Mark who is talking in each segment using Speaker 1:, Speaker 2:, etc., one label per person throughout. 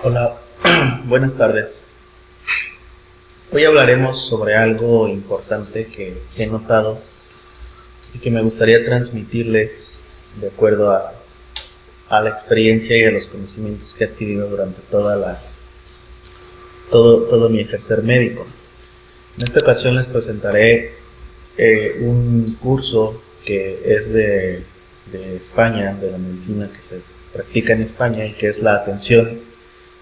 Speaker 1: Hola, buenas tardes. Hoy hablaremos sobre algo importante que he notado y que me gustaría transmitirles de acuerdo a la experiencia y a los conocimientos que he adquirido durante todo mi ejercer médico. En esta ocasión les presentaré un curso que es de España, de la medicina que se practica en España y que es la atención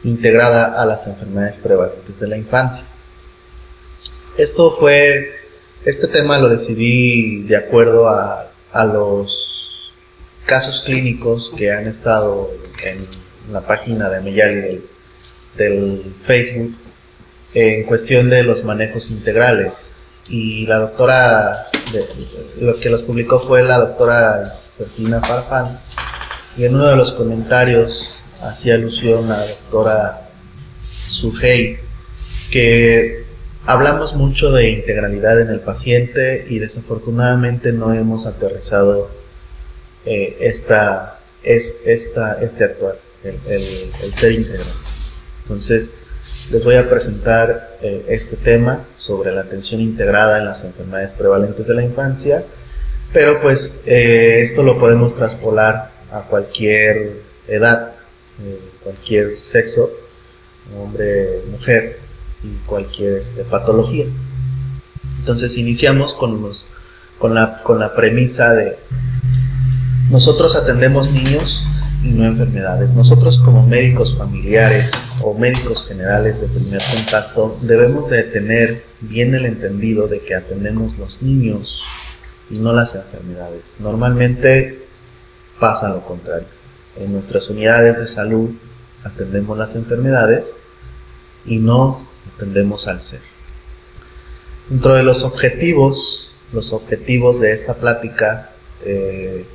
Speaker 1: integrada a las enfermedades prevalentes de la infancia. Este tema lo decidí de acuerdo a los casos clínicos que han estado en la página de Meyali del Facebook en cuestión de los manejos integrales. Y la doctora, lo que los publicó fue la doctora Bertina Farfán, y en uno de los comentarios hacía alusión a la doctora Sujei, que hablamos mucho de integralidad en el paciente y desafortunadamente no hemos aterrizado este actuar, el ser integral. Entonces les voy a presentar este tema sobre la atención integrada en las enfermedades prevalentes de la infancia, pero pues esto lo podemos traspolar a cualquier edad, cualquier sexo, hombre, mujer, y cualquier patología. Entonces iniciamos con la premisa de: nosotros atendemos niños y no enfermedades. Nosotros, como médicos familiares o médicos generales de primer contacto, debemos de tener bien el entendido de que atendemos los niños y no las enfermedades. Normalmente pasa lo contrario. En nuestras unidades de salud atendemos las enfermedades y no atendemos al ser. Dentro de los objetivos de esta plática se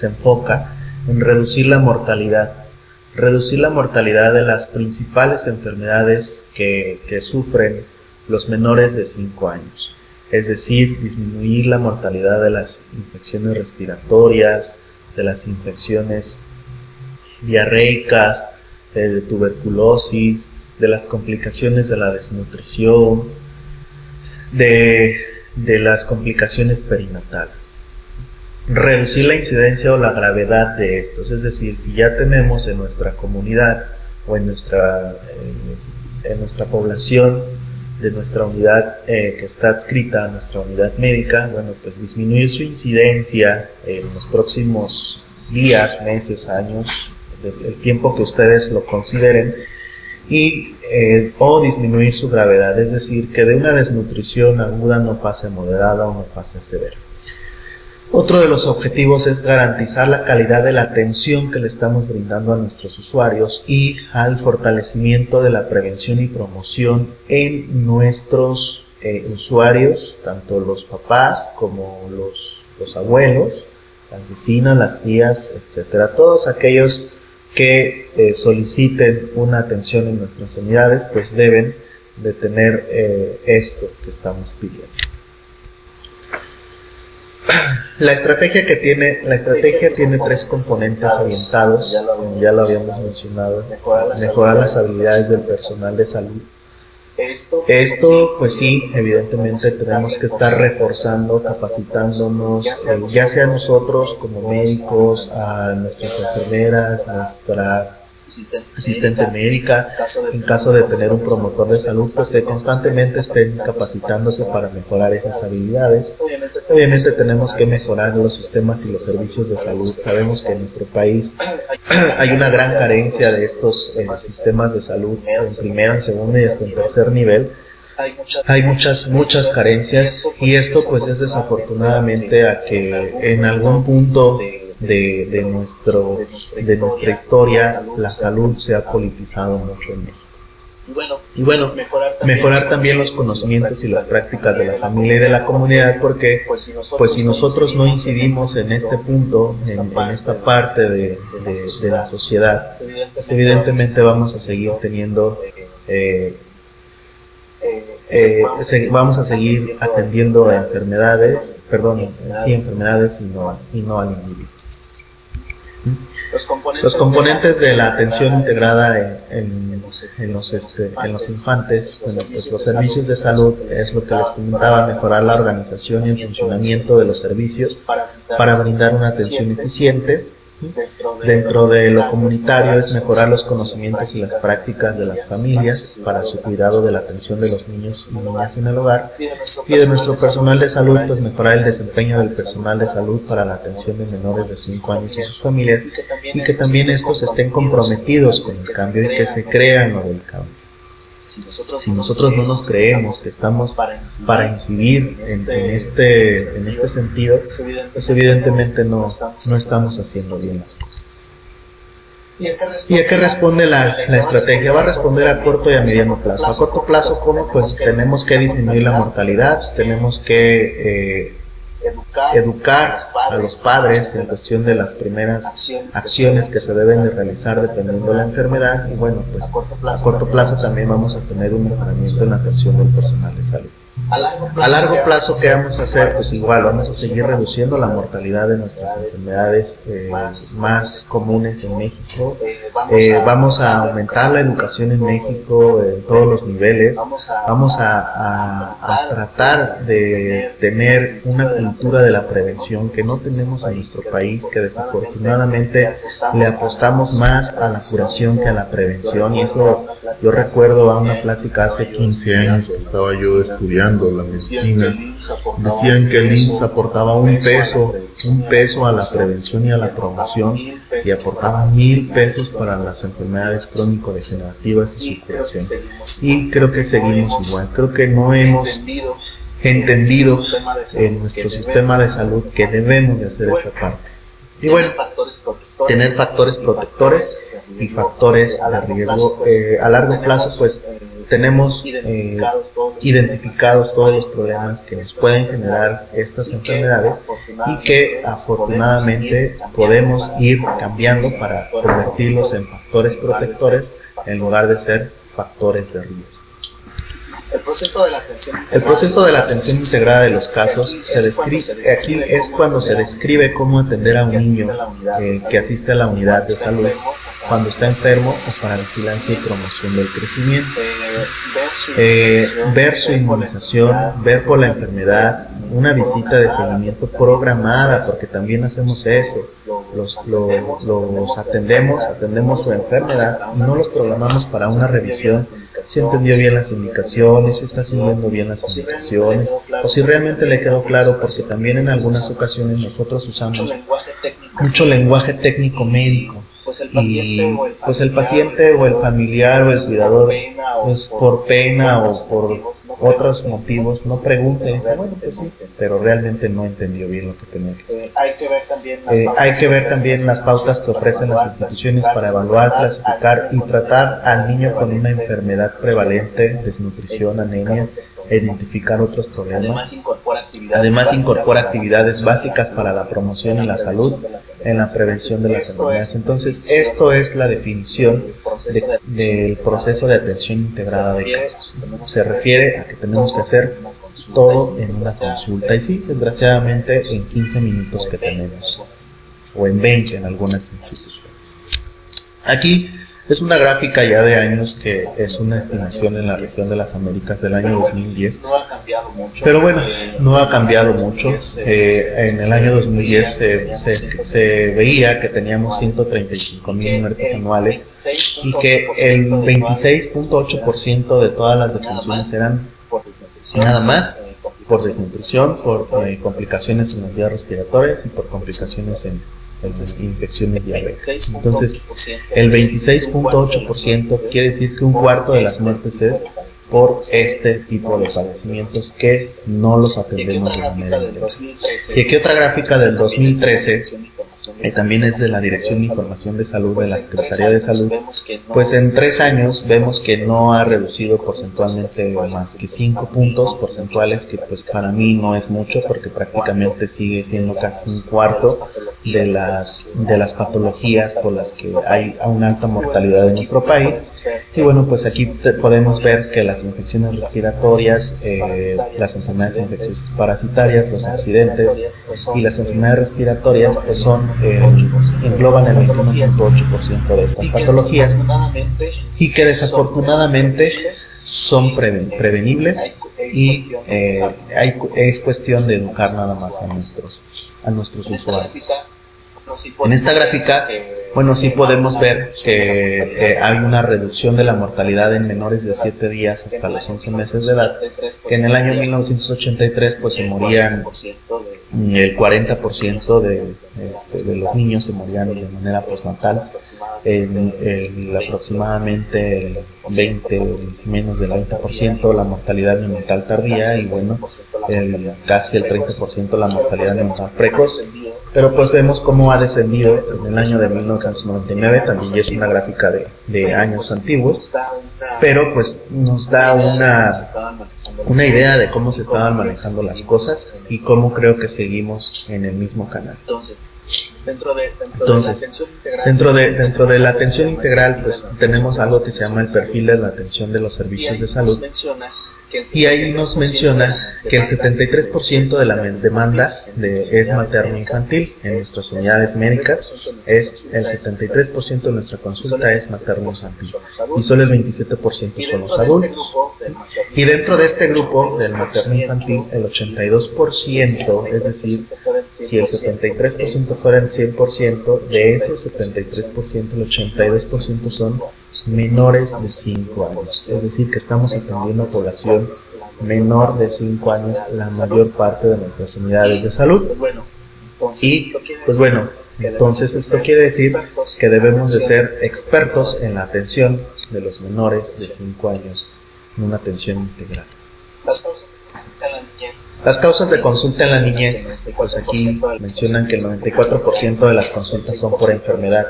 Speaker 1: enfoca en reducir la mortalidad de las principales enfermedades que sufren los menores de 5 años. Es decir, disminuir la mortalidad de las infecciones respiratorias, de las infecciones diarreicas, de tuberculosis, de las complicaciones de la desnutrición, de las complicaciones perinatales. Reducir la incidencia o la gravedad de estos, es decir, si ya tenemos en nuestra comunidad o en nuestra población de nuestra unidad que está adscrita a nuestra unidad médica, bueno, pues disminuir su incidencia en los próximos días, meses, años, el tiempo que ustedes lo consideren, y o disminuir su gravedad, es decir, que de una desnutrición aguda no pase a moderada o no pase a severa. Otro de los objetivos es garantizar la calidad de la atención que le estamos brindando a nuestros usuarios y al fortalecimiento de la prevención y promoción en nuestros usuarios, tanto los papás como los abuelos, las vecinas, las tías, etcétera. Todos aquellos que soliciten una atención en nuestras unidades, pues deben de tener esto que estamos pidiendo. La estrategia tiene 3 componentes orientados, como ya lo habíamos mencionado: mejorar las habilidades del personal de salud. Esto, pues sí, evidentemente tenemos que estar reforzando, capacitándonos, ya sea nosotros como médicos, a nuestras enfermeras, nuestra asistente médica, en caso de tener un promotor de salud, pues que constantemente estén capacitándose para mejorar esas habilidades. Obviamente tenemos que mejorar los sistemas y los servicios de salud. Sabemos que en nuestro país hay una gran carencia de estos sistemas de salud en primero, en segundo y hasta en tercer nivel. Hay muchas carencias, y esto pues es desafortunadamente a que en algún punto de nuestra historia la salud se ha politizado mucho en México. Y bueno, mejorar también los conocimientos y las prácticas de la familia y de la comunidad, porque pues si nosotros no incidimos en este punto, en esta parte de la sociedad, evidentemente vamos a seguir teniendo vamos a seguir atendiendo a enfermedades y no al individuo. Los componentes de la atención integrada en los infantes, bueno, pues los servicios de salud es lo que les comentaba: mejorar la organización y el funcionamiento de los servicios para brindar una atención eficiente. Dentro de lo comunitario es mejorar los conocimientos y las prácticas de las familias para su cuidado de la atención de los niños y niñas en el hogar. Y de nuestro personal de salud, pues mejorar el desempeño del personal de salud para la atención de menores de 5 años y sus familias, y que también estos estén comprometidos con el cambio y que se crean lo del cambio. Si nosotros no nos creemos que estamos para incidir en este sentido, pues evidentemente no estamos haciendo bien las cosas. ¿Y a qué responde la estrategia? Va a responder a corto y a mediano plazo. A corto plazo, ¿cómo? Pues tenemos que disminuir la mortalidad, tenemos que educar a los padres en cuestión de las primeras acciones que se deben de realizar dependiendo de la enfermedad, y bueno, pues a corto plazo también vamos a tener un mejoramiento en la atención del personal de salud. A largo plazo, ¿qué vamos a hacer? Pues igual, vamos a seguir reduciendo la mortalidad de nuestras enfermedades más comunes en México. Vamos a aumentar la educación en México en todos los niveles. Vamos a tratar de tener una cultura de la prevención que no tenemos en nuestro país, que desafortunadamente le apostamos más a la curación que a la prevención. Y eso, yo recuerdo a una plática hace 15 años que estaba yo estudiando la medicina, decían que el IMSS aportaba un peso a la prevención y a la promoción, y aportaba 1,000 pesos para las enfermedades crónico-degenerativas y su curación. Y creo que seguimos igual, creo que no hemos entendido en nuestro sistema de salud que debemos de hacer esa parte. Y bueno, tener factores protectores y factores de riesgo. A largo plazo, pues tenemos identificados todos los problemas que nos pueden generar estas enfermedades, y que afortunadamente podemos ir cambiando para convertirlos en factores protectores en lugar de ser factores de riesgo. El proceso de la atención integrada de los casos se describe, aquí es cuando se describe cómo atender a un niño que asiste a la unidad de salud cuando está enfermo o para vigilancia y promoción del crecimiento. Ver su inmunización, ver por la enfermedad, una visita de seguimiento programada, porque también hacemos eso, los atendemos su enfermedad y no los programamos para una revisión, si entendió bien las indicaciones, si está siguiendo bien las indicaciones, o si realmente le quedó claro, porque también en algunas ocasiones nosotros usamos mucho lenguaje técnico médico, y pues el paciente o el familiar o el cuidador, pues por pena o por otros motivos no pregunta, y dice, bueno, pues sí, pero realmente no entendió bien lo que tenía que hacer. Hay que ver también las pautas que ofrecen las instituciones para evaluar, clasificar y tratar al niño con una enfermedad prevalente, desnutrición, anemia, e identificar otros problemas. Además, incorpora actividades básicas para la promoción y la salud en la prevención de las enfermedades. Entonces, esto es la definición del proceso de atención integrada de casos. Se refiere a que tenemos que hacer todo en una consulta, y sí, desgraciadamente en 15 minutos que tenemos, o en 20 en algunas instituciones. Aquí es una gráfica ya de años, que es una estimación en la región de las Américas del año 2010. Pero bueno, no ha cambiado mucho. En el año 2010 se veía que teníamos 135,000 muertes anuales, y que el 26.8% de todas las defunciones eran nada más por desnutrición, por complicaciones en las vías respiratorias y por complicaciones en infecciones diarreicas. Entonces, el 26.8% quiere decir que un cuarto de las muertes es por este tipo de padecimientos que no los atendemos de manera integral. Y aquí otra gráfica del 2013, también es de la Dirección de Información de Salud de la Secretaría de Salud. Pues en 3 años vemos que no ha reducido porcentualmente más que 5 puntos porcentuales, que pues para mí no es mucho, porque prácticamente sigue siendo casi un cuarto de las patologías por las que hay una alta mortalidad en nuestro país. Y bueno, pues aquí podemos ver que las infecciones respiratorias, las enfermedades infecciosas parasitarias, los accidentes y las enfermedades respiratorias pues engloban el 21.8% de estas patologías y que desafortunadamente son prevenibles y es cuestión de educar nada más a nuestros usuarios. En esta gráfica, bueno, sí podemos ver que hay una reducción de la mortalidad en menores de 7 días hasta los 11 meses de edad, que en el año 1983 pues se morían el 40% de los niños se morían de manera postnatal, aproximadamente menos del 20% la mortalidad neonatal tardía y bueno, casi el 30% la mortalidad neonatal precoz. Pero pues vemos cómo ha descendido en el año de 1999, también ya es una gráfica de años antiguos, pero pues nos da una idea de cómo se estaban manejando las cosas y cómo creo que seguimos en el mismo canal. Entonces, dentro de la atención integral, pues tenemos algo que se llama el perfil de la atención de los servicios de salud. Y ahí nos menciona que el 73% de la demanda es materno-infantil. En nuestras unidades médicas, el 73% de nuestra consulta es materno-infantil. Y solo el 27% son los adultos. Y dentro de este grupo del materno-infantil, el 82%, es decir, si el 73% fuera el 100%, de ese 73%, el 82% son menores de 5 años, es decir, que estamos atendiendo a población menor de 5 años la mayor parte de nuestras unidades de salud. Y pues bueno, entonces esto quiere decir que debemos de ser expertos en la atención de los menores de 5 años en una atención integral. Las causas de consulta en la niñez, pues aquí mencionan que el 94% de las consultas son por enfermedad,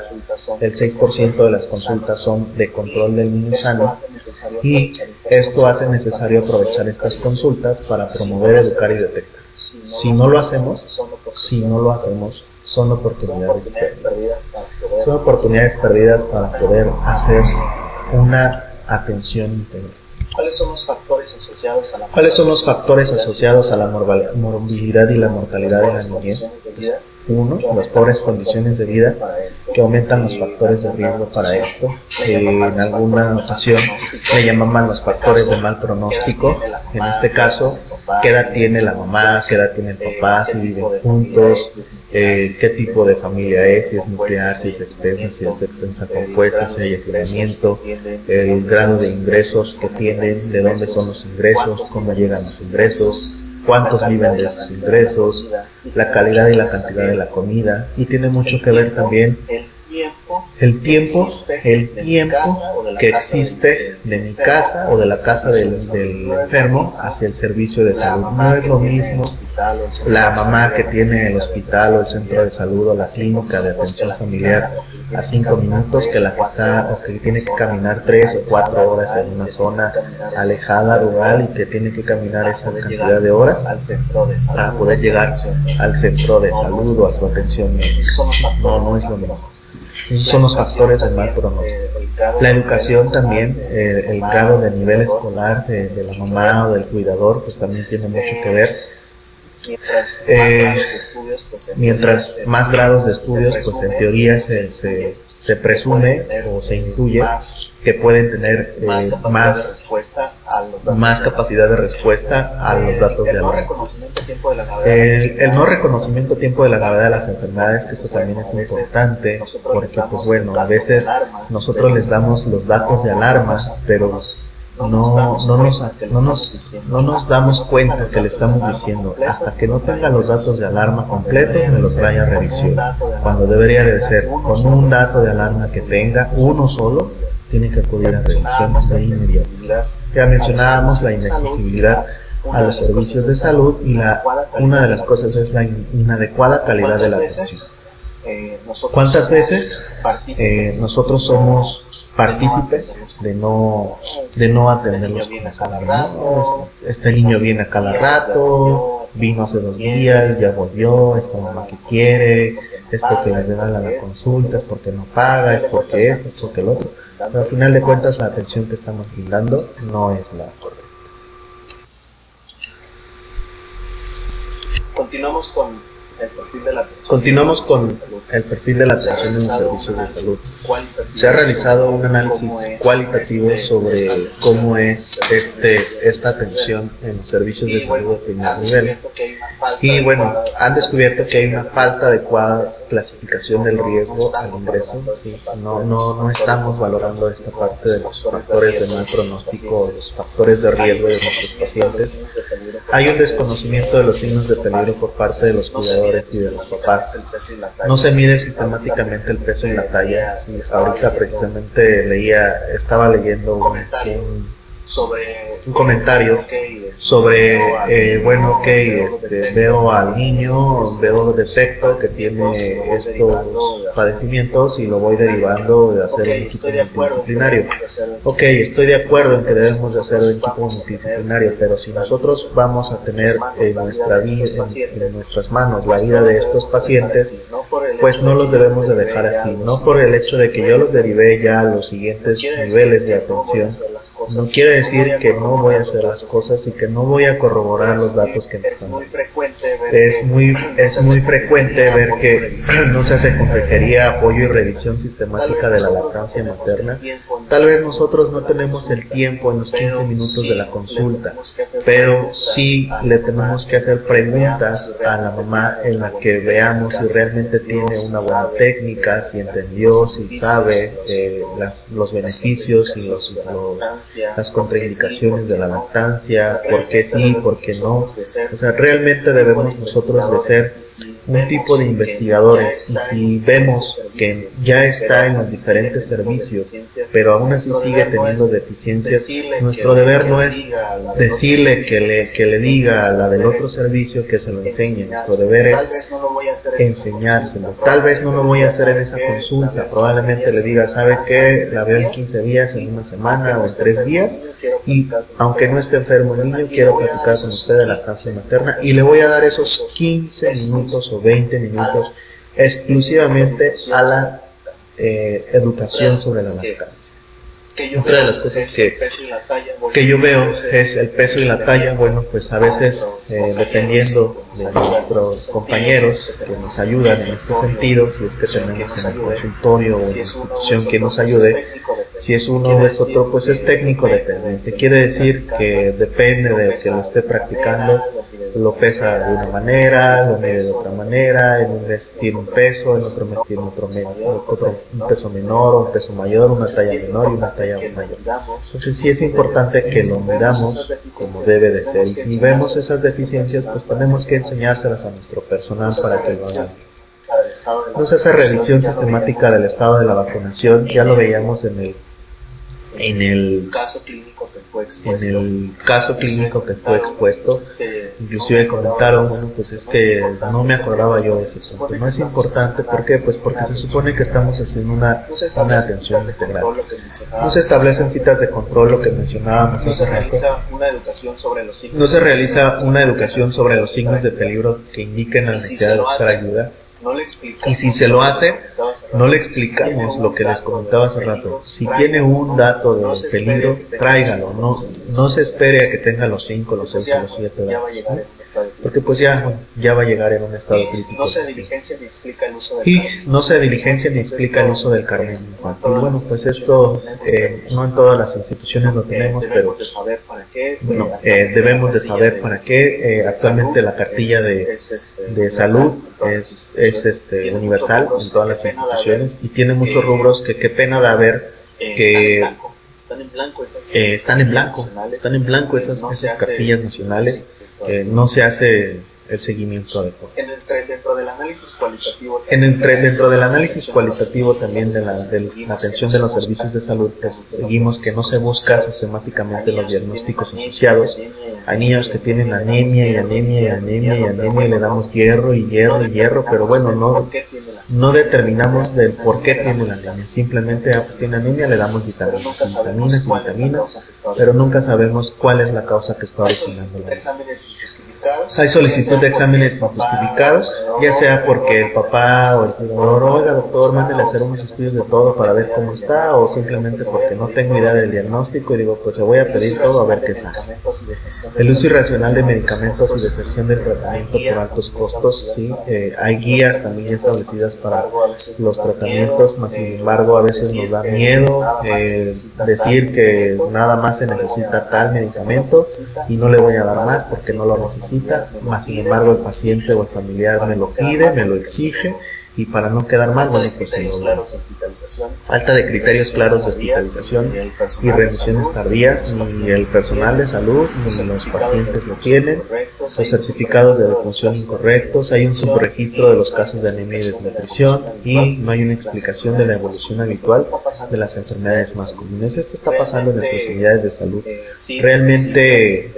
Speaker 1: el 6% de las consultas son de control del niño sano y esto hace necesario aprovechar estas consultas para promover, educar y detectar. Si no lo hacemos, son oportunidades perdidas. Son oportunidades perdidas para poder hacer una atención integral.
Speaker 2: ¿Cuáles son los factores
Speaker 1: asociados a la morbilidad y la mortalidad de la niñez? 1. Las pobres condiciones de vida que aumentan los factores de riesgo para esto. En alguna ocasión le llamaban los factores de mal pronóstico. En este caso, ¿qué edad tiene la mamá? ¿Qué edad tiene el papá? Si viven juntos, qué tipo de familia es, si es nuclear, si es extensa compuesta, si hay aislamiento, el grado de ingresos que tienen, de dónde son los ingresos, cómo llegan los ingresos, cuántos viven de esos ingresos, la calidad y la cantidad de la comida, y tiene mucho que ver también el tiempo que existe de mi casa o de la casa del enfermo hacia el servicio de salud. No es lo mismo la mamá que tiene el hospital o el centro de salud o la clínica de atención familiar a 5 minutos que la que está o que tiene que caminar 3 o 4 horas en una zona alejada, rural, y que tiene que caminar esa cantidad de horas para poder llegar al centro de salud o a su atención médica. No es lo mismo. Esos son los factores de mal pronóstico. La educación también, el grado de nivel escolar de la mamá o del cuidador, pues también tiene mucho que ver. Mientras más grados de estudios, pues en teoría se presume o se intuye que pueden tener más capacidad de respuesta a los datos de alarma. El no reconocimiento a tiempo de la gravedad de las enfermedades, que esto también es importante, porque pues bueno, a veces nosotros les damos los datos de alarma, pero no nos damos cuenta que le estamos diciendo, hasta que no tenga los datos de alarma completos, me los trae a revisión, cuando debería de ser con un dato de alarma que tenga, uno solo, tiene que acudir a revisión de inmediato. Ya mencionábamos la inaccesibilidad a los servicios de salud y una de las cosas es la inadecuada calidad de la atención. ¿Cuántas veces nosotros somos partícipes de no atenderlos como cada rato? Este niño viene a cada rato, vino hace 2 días, ya volvió, esta mamá que quiere, es porque le regalan la consulta, es porque no paga, es porque esto, es porque lo otro. Pero al final de cuentas la atención que estamos brindando no es la correcta.
Speaker 2: Continuamos con el perfil de la atención.
Speaker 1: Continuamos con el perfil de la atención en los servicios de salud. Se ha realizado un análisis cualitativo sobre cómo es esta atención en los servicios de salud de primer nivel. Y bueno, han descubierto que hay una falta adecuada clasificación del riesgo al ingreso. ¿Sí? No estamos valorando esta parte de los factores de mal pronóstico, los factores de riesgo de nuestros pacientes. Hay un desconocimiento de los signos de peligro por parte de los cuidadores y de los papás. No se mide sistemáticamente el peso y la talla. Sí, ahorita precisamente estaba leyendo un comentario sobre, veo al niño, veo detecto que tiene estos padecimientos y lo voy derivando de hacer un equipo multidisciplinario. Ok, estoy de acuerdo en que debemos de hacer un equipo multidisciplinario, pero si nosotros vamos a tener en nuestra vida, en nuestras manos la vida de estos pacientes, pues no los debemos de dejar así, no por el hecho de que yo los derivé ya a los siguientes niveles de atención. No quiere decir que no voy a hacer las cosas y que no voy a corroborar los datos que me están dando. Es muy frecuente ver que no se hace consejería, apoyo y revisión sistemática de la lactancia materna. Tal vez nosotros no tenemos el tiempo en los 15 minutos de la consulta, pero sí le tenemos que hacer preguntas a la mamá en la que veamos si realmente tiene una buena técnica, si entendió, si sabe los beneficios y las contraindicaciones de la lactancia, por qué sí, por qué no. O sea, realmente debemos nosotros de ser un tipo de investigadores, y si vemos que ya está en los diferentes servicios, pero aún así sigue teniendo deficiencias, nuestro deber no es decirle que le diga a la del otro servicio que se lo enseñe. Nuestro deber es enseñárselo. Tal vez no lo voy a hacer en esa consulta, probablemente le diga, ¿sabe qué? La veo en 15 días, en una semana o en 3 días, y aunque no esté enfermo el niño, quiero platicar con usted de la lactancia materna y le voy a dar esos 15 minutos o 20 minutos exclusivamente a la educación sobre la lactancia. Otra de las cosas que yo veo es el peso y la talla. Bueno, pues a veces dependiendo de nuestros compañeros que nos ayudan en este sentido, si es que tenemos en el consultorio o en la institución que nos ayude, si es uno o es otro, pues es técnico dependiente. Quiere decir que depende de que lo esté practicando, lo pesa de una manera, lo mide de otra manera, en un mes tiene un peso, en otro mes tiene un peso menor, un peso mayor, una talla menor y una talla mayor. Entonces sí es importante que lo miramos como debe de ser, y si vemos esas deficiencias, pues tenemos que enseñárselas a nuestro personal para que lo hagan. Entonces esa revisión sistemática del estado de la vacunación, ya lo veíamos en el caso clínico que fue expuesto, inclusive comentaron, bueno, pues es que no me acordaba yo de ese punto. No es importante, ¿por qué? Pues porque se supone que estamos haciendo una atención integral. No se establecen citas de control, lo que mencionábamos hace rato. No se realiza una educación sobre los signos de peligro que indiquen la necesidad de buscar ayuda. Y si se lo hace, no le explicamos lo que les comentaba hace rato. Si tiene un dato de peligro, tráigalo. No se espere a que tenga los 5, los 6, los 7 datos, ¿no? Porque pues ya va a llegar en un estado crítico.
Speaker 2: No se diligencia ni explica el uso del
Speaker 1: carnet. No se diligencia ni explica el uso del carnet infantil. Bueno, pues esto no en todas las instituciones lo tenemos, pero bueno, debemos de saber para qué. Actualmente la cartilla de salud es universal en todas las instituciones y tiene muchos rubros que qué pena da ver que están en blanco esas cartillas nacionales. No se hace el seguimiento adecuado.
Speaker 2: Dentro del análisis cualitativo
Speaker 1: dentro del análisis cualitativo también de la atención de los servicios de salud, pues seguimos que no se busca sistemáticamente los diagnósticos asociados Hay niños que tienen anemia y anemia y anemia y anemia y le damos hierro y hierro y hierro, pero bueno, no determinamos del por qué tiene la anemia. Simplemente tiene anemia, le damos vitaminas y vitaminas, pero nunca sabemos cuál es la causa que está originando la anemia. Hay solicitud de exámenes injustificados, ya sea porque el papá o el cuidador, oiga doctor, mándele a hacer unos estudios de todo para ver cómo está, o simplemente porque no tengo idea del diagnóstico y digo, pues le voy a pedir todo a ver qué sale. El uso irracional de medicamentos y deserción del tratamiento por altos costos, sí, hay guías también establecidas para los tratamientos, mas sin embargo a veces nos da miedo decir que nada más se necesita tal medicamento y no le voy a dar más porque no lo necesita. Más sin embargo el paciente o el familiar me lo pide, me lo exige y para no quedar mal, bueno, pues se lo... Falta de criterios claros de hospitalización y remisiones tardías, ni el personal de salud ni los pacientes lo tienen, los certificados de defunción incorrectos, hay un subregistro de los casos de anemia y desnutrición y no hay una explicación de la evolución habitual de las enfermedades más comunes. Esto está pasando en nuestras unidades de salud. Realmente,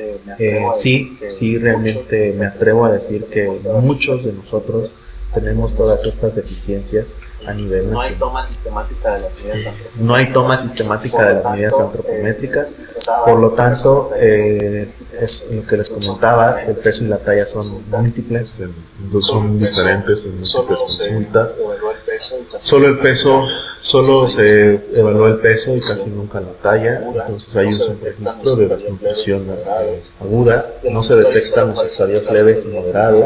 Speaker 1: realmente me atrevo a decir que muchos de nosotros tenemos todas estas deficiencias a nivel nacional. No hay toma sistemática de las medidas antropométricas, por lo tanto, es lo que les comentaba, el peso y la talla son múltiples,
Speaker 3: son diferentes en múltiples consultas.
Speaker 1: Solo se evalúa el peso y casi nunca la talla, entonces hay un subregistro de desnutrición aguda, no se detectan los estadios leves y moderados,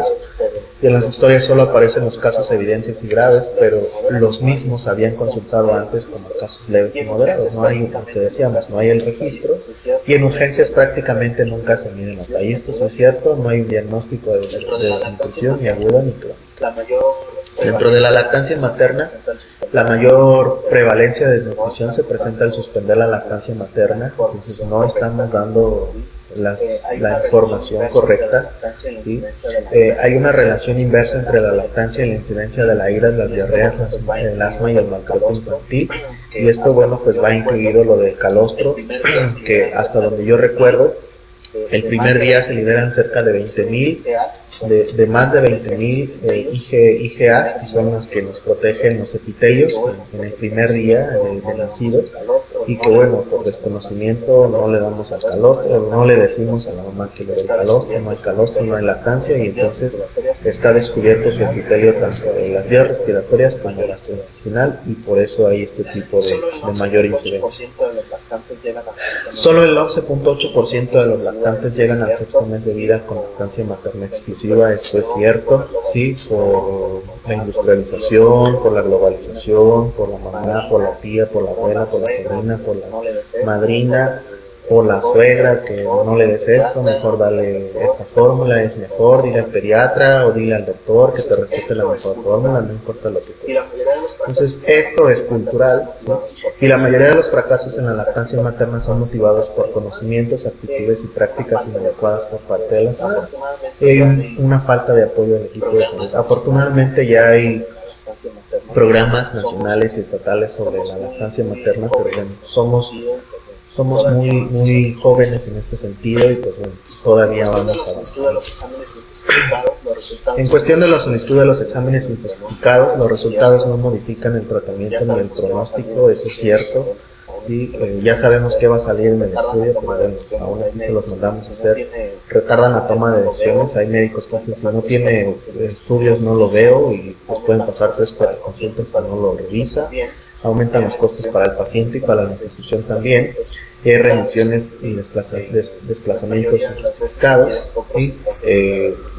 Speaker 1: y en las historias solo aparecen los casos evidentes y graves, pero los mismos habían consultado antes como casos leves y moderados. No hay, como te decíamos, no hay el registro, y en urgencias prácticamente nunca se mide la talla. Esto sí es cierto, no hay un diagnóstico de desnutrición ni aguda ni crónica. Dentro de la lactancia materna, la mayor prevalencia de desnutrición se presenta al suspender la lactancia materna, entonces no estamos dando la información correcta, ¿sí? Hay una relación inversa entre la lactancia y la incidencia de la ira, las diarreas, el asma y el maltrato infantil, y esto, bueno, pues va incluido lo del calostro, que hasta donde yo recuerdo, el primer día se liberan cerca de 20.000, de más de 20.000 IgAs, que son las que nos protegen los epitelios en el primer día de nacidos, y que, bueno, por desconocimiento no le damos al calostro, no le decimos a la mamá que le dé calostro, no hay lactancia, y entonces está descubierto su epitelio tanto en las vías respiratorias como en la gastrointestinal, y por eso hay este tipo de mayor incidencia. Solo el 11.8% de los lactantes llegan al sexto mes de vida con lactancia materna exclusiva. Esto es cierto, sí, por la industrialización, por la globalización, por la mamá, por la tía, por la abuela, por la sobrina, por la madrina, por la suegra, que no le des esto, mejor dale esta fórmula, es mejor, dile al pediatra o dile al doctor que te recete la mejor fórmula, no importa lo que te. Entonces, esto es cultural, ¿no? Y la mayoría de los fracasos en la lactancia materna son motivados por conocimientos, actitudes y prácticas inadecuadas por parte de las madres. Y hay una falta de apoyo del equipo de salud. Afortunadamente ya hay programas nacionales y estatales sobre la lactancia materna, pero bueno, somos muy jóvenes en este sentido y pues bueno, todavía vamos a avanzar. En cuestión de la solicitud de los exámenes injustificados, los resultados no modifican el tratamiento ni el pronóstico, eso es cierto. Sí, ya sabemos qué va a salir en el estudio, pero bueno, aún así se los mandamos a hacer. Retardan la toma de decisiones, hay médicos que dicen, si no tiene estudios no lo veo, y pues pueden pasar 3-4 consultas que no lo revisa. Aumentan los costos para el paciente y para la institución también, y hay remisiones y desplazamientos injustificados, y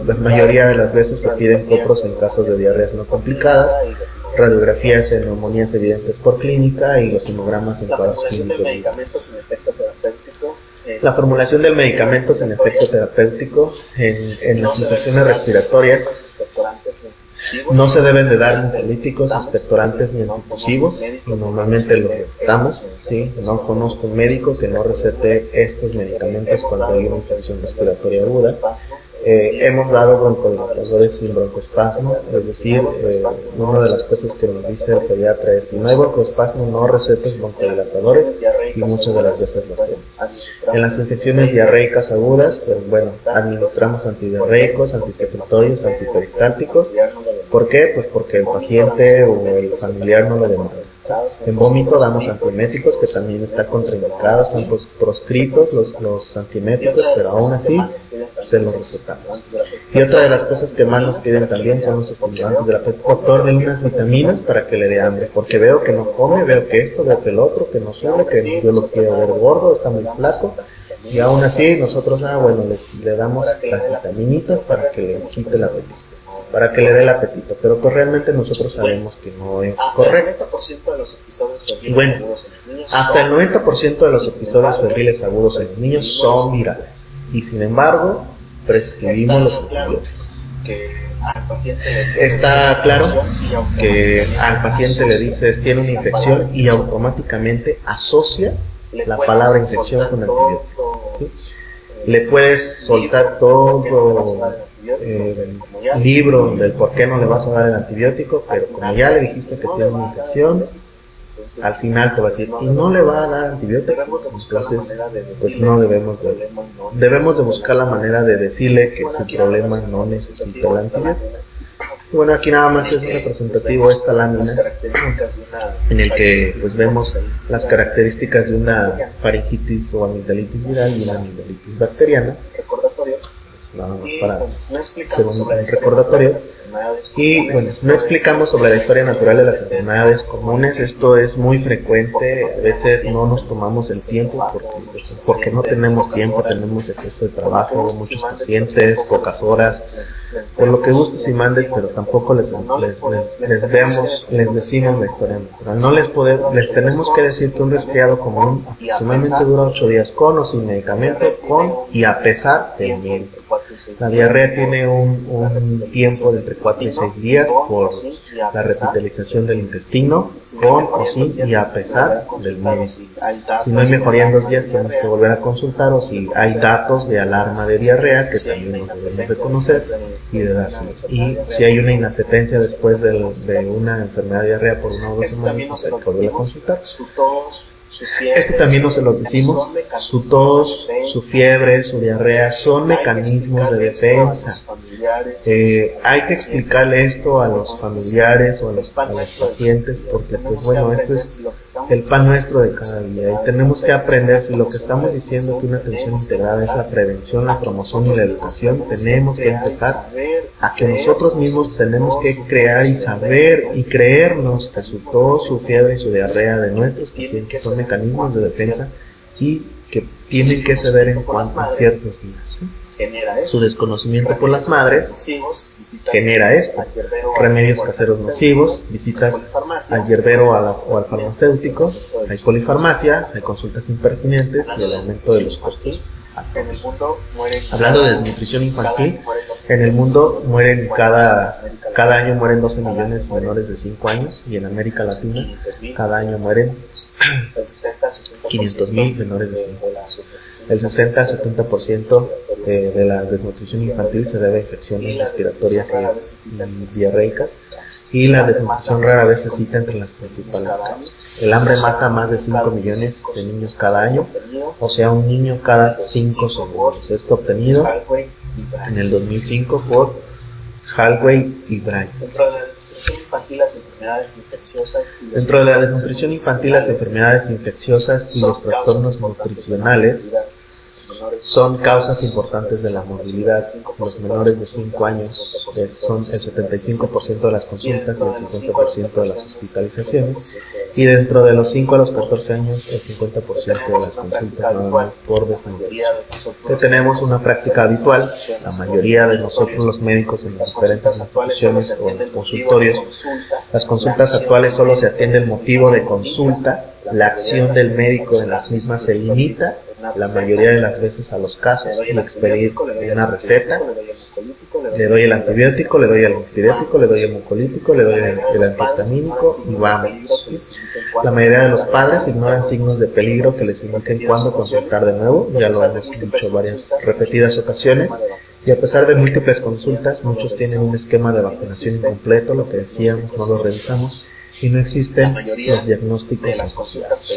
Speaker 1: la mayoría de las veces se piden copros en casos de diarreas no complicadas, radiografías en neumonías evidentes por clínica y los hemogramas en cuadros clínicos. La formulación del medicamento sin efecto terapéutico en las infecciones respiratorias no se deben de dar ansiolíticos, expectorantes ni antitusivos, y normalmente lo damos, ¿sí? No conozco un médico que no recete estos medicamentos cuando hay una infección respiratoria aguda. hemos dado broncodilatadores sin broncoespasmo, es decir, una de las cosas que nos dice el pediatra es: si no hay broncoespasmo, no recetes broncodilatadores, y muchas de las veces lo hacemos. En las infecciones diarreicas agudas, pues bueno, administramos antidiarreicos, antisecretorios, antiperistálticos. ¿Por qué? Pues porque el paciente o el familiar no lo demanda. En vómito damos antieméticos, que también están contraindicados, están proscritos los antieméticos, pero aún así se los recetamos. Y otra de las cosas que más nos piden también son los estimulantes del apetito. Doctor, de unas vitaminas para que le dé hambre, porque veo que no come, veo que esto, veo que el otro, que no sube, que yo lo quiero ver gordo, está muy flaco. Y aún así nosotros, bueno, le damos las vitaminitas para que le quite el apetito, para que le dé el apetito, pero pues realmente nosotros sabemos que no es correcto. Y bueno, hasta el 90% de los episodios febriles agudos en los niños son virales, y sin embargo prescribimos los antibióticos. Está claro que al paciente le dices tiene una infección y automáticamente asocia la palabra infección con antibiótico, ¿sí? Le puedes soltar todo libro del por qué no le vas a dar el antibiótico, pero como ya le dijiste que tiene una infección, al final te va a decir, y no le va a dar antibiótico. Entonces, pues no debemos de buscar la manera de decirle que su problema no necesita el antibiótico. Bueno, aquí nada más es representativo esta lámina en el que pues vemos las características de una faringitis o amigdalitis viral y una amigdalitis bacteriana. Nada más para hacer un recordatorio. Y bueno, no explicamos sobre la historia natural de las enfermedades comunes. Esto es muy frecuente, a veces no nos tomamos el tiempo porque no tenemos tiempo, tenemos exceso de trabajo, muchos pacientes, pocas horas, por lo que gustes y mandes, pero tampoco les decimos la historia natural. No les tenemos que decir que un resfriado común aproximadamente dura 8 días con o sin medicamento, con y a pesar del miedo. La diarrea tiene un tiempo de entre 4 y 6 días por la revitalización del intestino, con o sin y a pesar del miedo. Si no hay mejoría en 2 días, tenemos que volver a consultar, o si hay datos de alarma de diarrea, que también nos debemos de conocer y de dárselos. Y si hay una inapetencia después de una enfermedad de diarrea por 1 o 2 semanas, pues hay que volver a consultar. Esto también no se lo decimos: su tos, su fiebre, su diarrea son mecanismos de defensa. Hay que explicarle esto a los familiares o a los pacientes, porque pues bueno, esto es el pan nuestro de cada día y tenemos que aprender. Si lo que estamos diciendo es que una atención integrada es la prevención, la promoción y la educación, tenemos que empezar a que nosotros mismos tenemos que crear y saber y creernos que su tos, su fiebre y su diarrea de nuestros pacientes son mecanismos de defensa y que tienen que ceder en cuanto a ciertos días. Su desconocimiento por las madres genera esto: remedios caseros nocivos, visitas al hierbero o al farmacéutico, hay polifarmacia, hay consultas impertinentes y el aumento de los costos. Hablando de desnutrición infantil, en el mundo mueren cada año mueren 12 millones menores de 5 años, y en América Latina cada año mueren 500,000 menores de 5 años. El 60 al 70% de la desnutrición infantil se debe a infecciones respiratorias y diarreicas, y la desnutrición rara vez se cita entre las principales causas. El hambre mata a más de 5 millones de niños cada año, o sea, un niño cada 5 segundos. Esto obtenido en el 2005 por Hallway y Bray. Dentro de la desnutrición infantil, las enfermedades infecciosas y los trastornos nutricionales son causas importantes de la morbilidad. Los menores de 5 años son el 75% de las consultas y el 50% de las hospitalizaciones, y dentro de los 5 a los 14 años el 50% de las consultas normales por desnutrición. Tenemos una práctica habitual: la mayoría de nosotros los médicos en las diferentes instituciones o en los consultorios, las consultas actuales solo se atiende el motivo de consulta. La acción del médico en las mismas se limita la mayoría de las veces a los casos y expedir una receta. Le doy el antibiótico, le doy el antibiótico, le doy el mucolítico, le doy el antihistamínico y vamos. La mayoría de los padres ignoran signos de peligro que les indiquen cuándo consultar de nuevo. Ya lo hemos dicho varias repetidas ocasiones. Y a pesar de múltiples consultas, muchos tienen un esquema de vacunación incompleto, lo que decíamos, no lo revisamos, y no existen los diagnósticos asociados.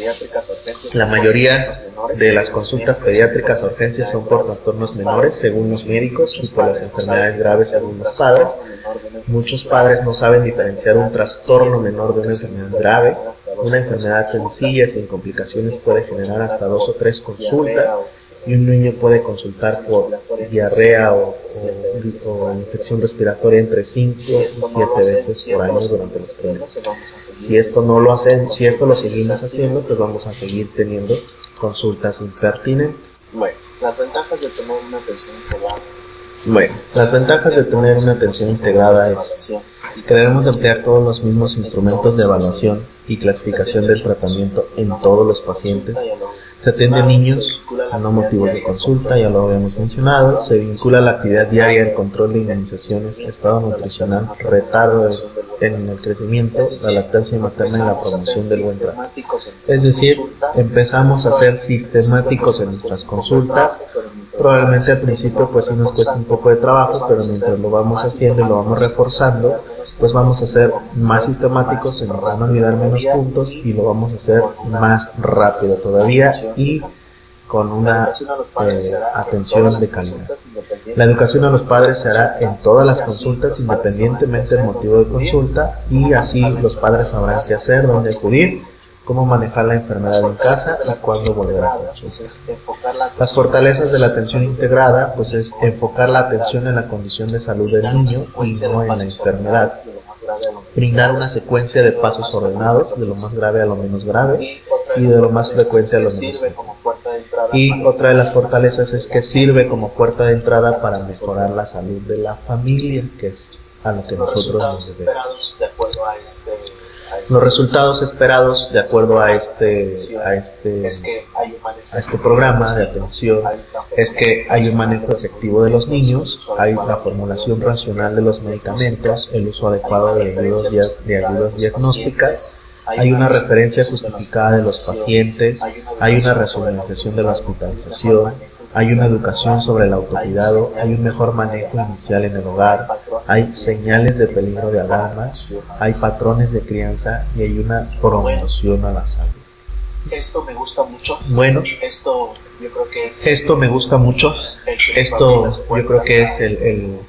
Speaker 1: La mayoría de las consultas pediátricas a urgencias son por trastornos menores, según los médicos, y por las enfermedades graves, según los padres. Muchos padres no saben diferenciar un trastorno menor de una enfermedad grave. Una enfermedad sencilla sin complicaciones puede generar hasta 2 o 3 consultas, y un niño puede consultar por diarrea o infección respiratoria entre 5 y 7 veces por año durante los 3 meses. Si esto no lo hacen, si esto lo seguimos haciendo, pues vamos a seguir teniendo consultas impertinentes.
Speaker 2: Bueno, las ventajas de tener una atención integrada.
Speaker 1: Bueno, las ventajas de tener una atención integrada es que debemos emplear todos los mismos instrumentos de evaluación y clasificación del tratamiento en todos los pacientes. Se atiende a niños, no motivos de consulta, ya lo habíamos mencionado. Se vincula la actividad diaria, el control de inmunizaciones, estado nutricional, retardo en el crecimiento, la lactancia materna y la promoción del buen trato. Es decir, empezamos a ser sistemáticos en nuestras consultas. Probablemente al principio pues sí nos cuesta un poco de trabajo, pero mientras lo vamos haciendo y lo vamos reforzando, pues vamos a ser más sistemáticos, se nos van a olvidar menos puntos y lo vamos a hacer más rápido todavía y con una atención de calidad. La educación a los padres se hará en todas las consultas independientemente del motivo de consulta, y así los padres sabrán qué hacer, dónde acudir, cómo manejar la enfermedad en casa y cuándo volver a consultar. Las fortalezas de la atención integrada pues es enfocar la atención en la condición de salud del niño y no en la enfermedad. Brindar una secuencia de pasos ordenados, de lo más grave a lo menos grave y de lo más frecuente a lo menos frecuente. Y otra de las fortalezas es que sirve como puerta de entrada para mejorar la salud de la familia, que es a lo que nosotros nos debemos. Los resultados esperados de acuerdo a este programa de atención es que hay un manejo efectivo de los niños, hay la formulación racional de los medicamentos, el uso adecuado de ayudas diagnósticas, hay una referencia justificada de los pacientes, hay una racionalización de la hospitalización, hay una educación sobre el autocuidado, hay un mejor manejo inicial en el hogar, hay señales de peligro de alarma, hay patrones de crianza y hay una promoción a la salud.
Speaker 2: Esto me gusta mucho.
Speaker 1: Bueno,
Speaker 2: esto yo creo que es
Speaker 1: esto me gusta mucho. Esto yo creo que es el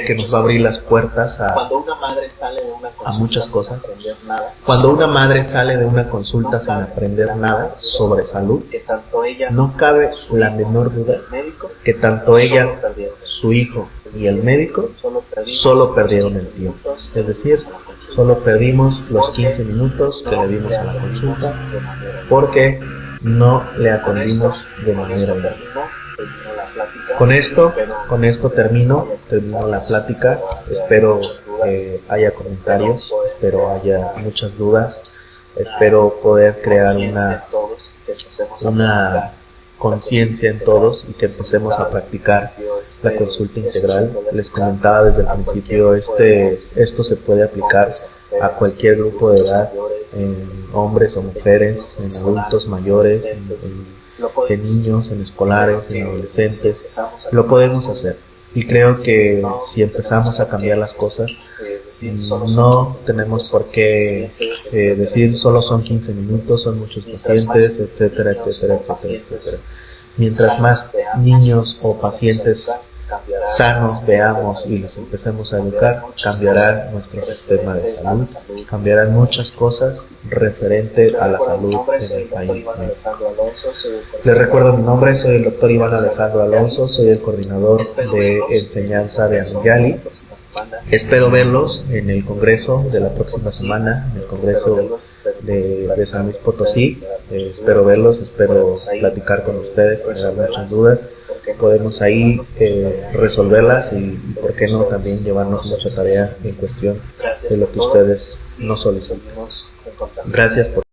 Speaker 1: que nos va a abrir las puertas
Speaker 2: cuando una madre sale de una consulta
Speaker 1: a muchas cosas.
Speaker 2: Sin aprender nada,
Speaker 1: cuando una madre sale de una consulta sin aprender nada sobre salud,
Speaker 2: que tanto ella,
Speaker 1: no cabe la menor duda
Speaker 2: médico,
Speaker 1: que tanto ella, su hijo y el médico solo perdieron el tiempo. Es decir, solo perdimos los 15 minutos que le dimos a la consulta porque no le atendimos de manera adecuada. Con esto termino la plática. Espero que haya comentarios, espero haya muchas dudas, espero poder crear una conciencia en todos y que empecemos a practicar la consulta integral. Les comentaba desde el principio, esto se puede aplicar a cualquier grupo de edad, en hombres o mujeres, en adultos mayores, en niños, en escolares, en adolescentes. Lo podemos hacer y creo que si empezamos a cambiar las cosas, no tenemos por qué decir solo son 15 minutos, son muchos pacientes, etcétera, etcétera, etcétera, etcétera. Mientras más niños o pacientes sanos veamos y los empecemos a educar, cambiará nuestro sistema de salud, cambiarán muchas cosas referente a la salud en el país. Les recuerdo mi nombre, soy el doctor Iván Alejandro Alonso, soy el coordinador de enseñanza de Amiyali. Espero verlos en el congreso de la próxima semana, en el congreso de San Luis Potosí. Espero verlos, espero platicar con ustedes, tener muchas dudas. Podemos ahí resolverlas y por qué no también llevarnos mucha tarea en cuestión de lo que ustedes nos solicitan. Gracias por